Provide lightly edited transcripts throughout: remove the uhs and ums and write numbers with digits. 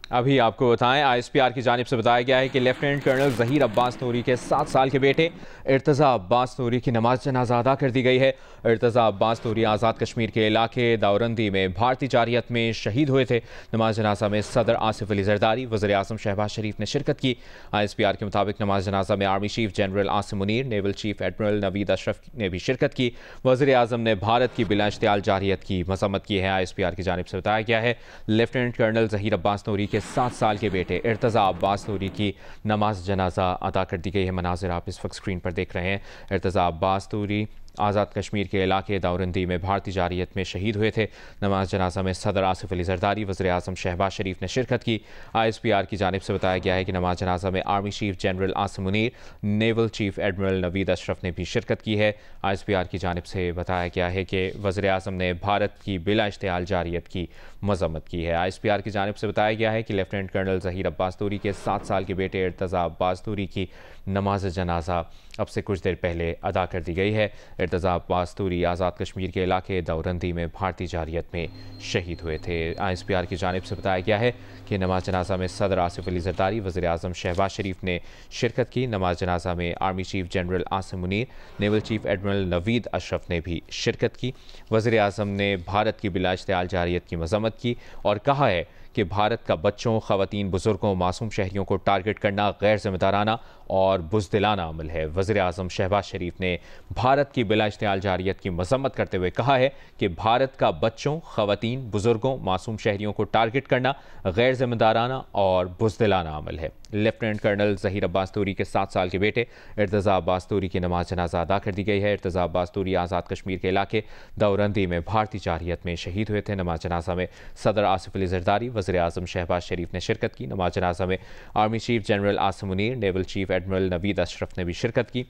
अभी आपको बताएं, आईएसपीआर की जानिब से बताया गया है कि लेफ्टिनेंट कर्नल ज़हीर अब्बास नूरी के 7 साल के बेटे इर्तज़ा अब्बास नूरी की नमाज जनाजा अदा कर दी गई है। इर्तज़ा अब्बास नूरी आज़ाद कश्मीर के इलाके दावरंदी में भारतीय जारियत में शहीद हुए थे। नमाज जनाजा में सदर आसिफ अली जरदारी, वज़ीर आज़म शहबाज शरीफ ने शिरकत की। आईएसपीआर के मुताबिक नमाज जनाजा में army chief general Asim Munir, naval chief admiral Naveed Ashraf ने भी शिरकत की। वज़ीर आज़म ने भारत की बिला इश्तियाल जारियत की मज़म्मत की है। आईएसपीआर की जानिब से बताया गया है लेफ्टिनेंट कर्नल ज़हीर अब्बास नूरी के 7 साल के बेटे इर्तज़ा अब्बास नूरी की नमाज जनाजा अदा कर दी गई है। मनाजिर आप इस वक्त स्क्रीन पर देख रहे हैं। इर्तज़ा अब्बास नूरी आज़ाद कश्मीर के इलाके दावरंदी में भारतीय जारियत में शहीद हुए थे। नमाज जनाजा में सदर आसिफ अली जरदारी, वज़ीर आज़म शहबाज शरीफ ने शिरकत की। आईएसपीआर की जानिब से बताया गया है कि नमाज जनाजा में army chief general Asim Munir, naval chief admiral Naveed Ashraf ने भी शिरकत की है। आईएसपीआर की जानिब से बताया गया है कि वज़ीर आज़म ने भारत की बिला इश्तियाल जारियत की मज़म्मत की है। आईएसपीआर की जानिब से बताया गया है कि लेफ्टिनेंट कर्नल ज़हीर अब्बास नूरी के 7 साल के बेटे इर्तज़ा अब्बास नूरी की नमाज जनाजा अब से कुछ देर पहले अदा कर दी गई है। इर्तज़ा अब्बास नूरी आज़ाद कश्मीर के इलाके दावरंदी में भारतीय जारियत में शहीद हुए थे। आईएसपीआर की जानिब से बताया गया है कि नमाज जनाजा में सदर आसिफ अली जरदारी, वज़ीर आज़म शहबाज शरीफ ने शिरकत की। नमाज जनाजा में army chief general Asim Munir, naval chief admiral Naveed Ashraf ने भी शिरकत की। वज़ीर आज़म ने भारत की बिला इश्तियाल जारियत की मज़म्मत की और कहा है कि भारत का बच्चों, ख़वातीन, बुज़ुर्गों, मासूम शहरियों को टारगेट करना गैर जिम्मेदाराना और बुज़दिलाना अमल है। वज़ीर आज़म शहबाज शरीफ ने भारत की बिला इश्तियाल जारियत की मज़म्मत करते हुए कहा है कि भारत का बच्चों, ख़वातीन, बुज़ुर्गों, मासूम शहरियों को टारगेट करना गैर जिम्मेदाराना और बुज़दिलाना अमल है। लेफ्टिनेंट कर्नल ज़हीर अब्बास नूरी के 7 साल के बेटे इर्तज़ा अब्बास नूरी की नमाज जनाजा अदा कर दी गई है। इर्तज़ा अब्बास नूरी आज़ाद कश्मीर के इलाके दावरंदी में भारतीय जारियत में शहीद हुए थे। नमाज जनाजा में सदर आसिफ अली जरदारी, वज़ीर आज़म शहबाज शरीफ ने शिरकत की। नमाज जनाजा में army chief general Asim Munir, naval chief admiral Naveed Ashraf ने भी शिरकत की।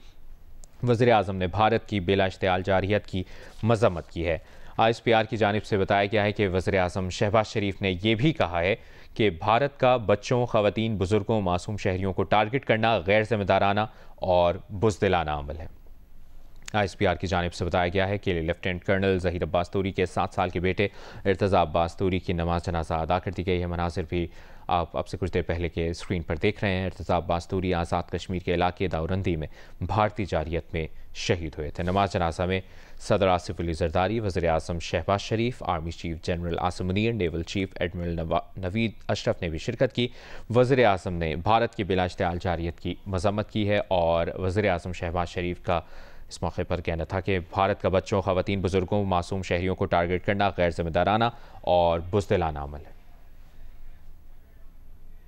वज़ीर आज़म ने भारत की बिला इश्तियाल जारियत की मज़म्मत की है। आईएसपीआर की जानिब से बताया गया है कि वज़ीर आज़म शहबाज शरीफ ने यह भी कहा है कि भारत का बच्चों, ख़वातीन, बुज़ुर्गों, मासूम शहरियों को टारगेट करना गैर जिम्मेदाराना और बुज़दिलाना अमल है। आईएसपीआर की जानिब से बताया गया है कि लेफ्टिनेंट कर्नल ज़हीर अब्बास नूरी के 7 साल के बेटे इर्तज़ा अब्बास नूरी की नमाज जनाजा अदा कर दी गई है। मनाजिर भी आप अब से कुछ देर पहले के स्क्रीन पर देख रहे हैं। इर्तज़ा अब्बास नूरी आज़ाद कश्मीर के इलाके दावरंदी में भारतीय जारियत में शहीद हुए थे। नमाज जनाजा में सदर आसिफ अली जरदारी, वज़ीर आज़म Shahbaz Sharif, army chief general Asim Munir, naval chief admiral Naveed Ashraf ने भी शिरकत की। वज़ीर आज़म ने भारत की बिला इश्तियाल जारियत की मज़म्मत की है और वज़ीर आज़म शहबाज शरीफ का इस मौके पर कहना था कि भारत का बच्चों, ख़वातीन, बुज़ुर्गों, मासूम शहरियों को टारगेट करना गैर जिम्मेदाराना और बुज़दिलाना अमल है।